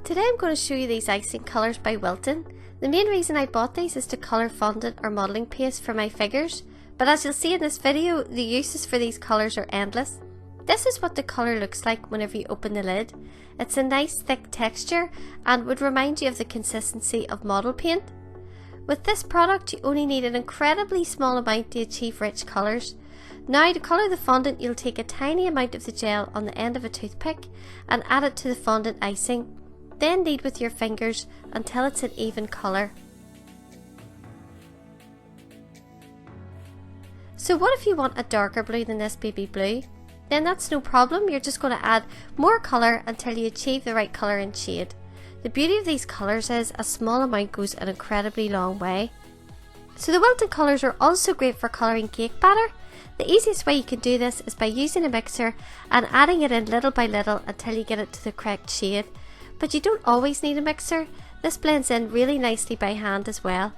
Today I'm going to show you these icing colours by Wilton. The main reason I bought these is to colour fondant or modelling paste for my figures, but as you'll see in this video, the uses for these colours are endless. This is what the colour looks like whenever you open the lid. It's a nice thick texture and would remind you of the consistency of model paint. With this product you only need an incredibly small amount to achieve rich colours. Now to colour the fondant you'll take a tiny amount of the gel on the end of a toothpick and add it to the fondant icing. Then knead with your fingers until it's an even colour. So what if you want a darker blue than this baby blue? Then that's no problem, you're just going to add more colour until you achieve the right colour and shade. The beauty of these colours is a small amount goes an incredibly long way. So the Wilton colours are also great for colouring cake batter. The easiest way you can do this is by using a mixer and adding it in little by little until you get it to the correct shade. But you don't always need a mixer, this blends in really nicely by hand as well.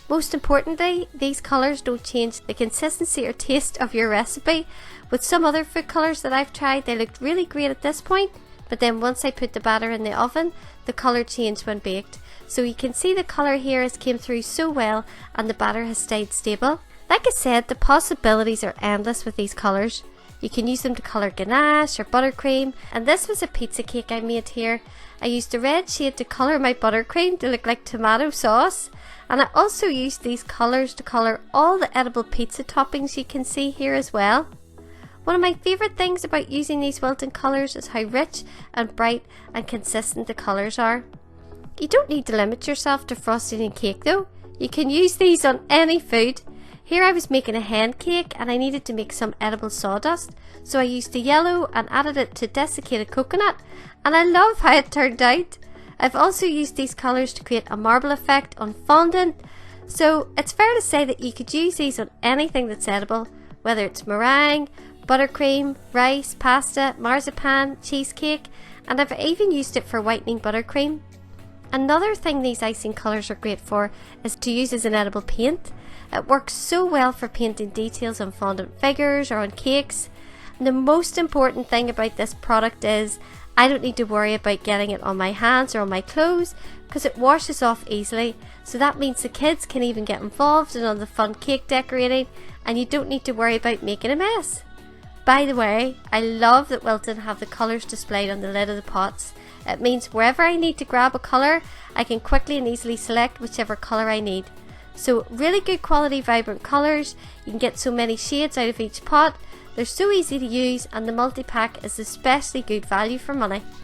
Most importantly, these colours don't change the consistency or taste of your recipe. With some other food colours that I've tried, they looked really great at this point, but then once I put the batter in the oven, the colour changed when baked. So you can see the colour here has came through so well and the batter has stayed stable. Like I said, the possibilities are endless with these colours. You can use them to colour ganache or buttercream, and this was a pizza cake I made here. I used a red shade to colour my buttercream to look like tomato sauce, and I also used these colours to colour all the edible pizza toppings you can see here as well. One of my favourite things about using these Wilton colours is how rich and bright and consistent the colours are. You don't need to limit yourself to frosting and cake though. You can use these on any food. Here I was making a hen cake and I needed to make some edible sawdust, so I used the yellow and added it to desiccated coconut, and I love how it turned out. I've also used these colours to create a marble effect on fondant, so it's fair to say that you could use these on anything that's edible, whether it's meringue, buttercream, rice, pasta, marzipan, cheesecake, and I've even used it for whitening buttercream. Another thing these icing colours are great for is to use as an edible paint. It works so well for painting details on fondant figures or on cakes. And the most important thing about this product is I don't need to worry about getting it on my hands or on my clothes because it washes off easily. So that means the kids can even get involved in all the fun cake decorating and you don't need to worry about making a mess. By the way, I love that Wilton have the colours displayed on the lid of the pots. It means wherever I need to grab a colour, I can quickly and easily select whichever colour I need. So really good quality vibrant colours, you can get so many shades out of each pot, they're so easy to use and the multi-pack is especially good value for money.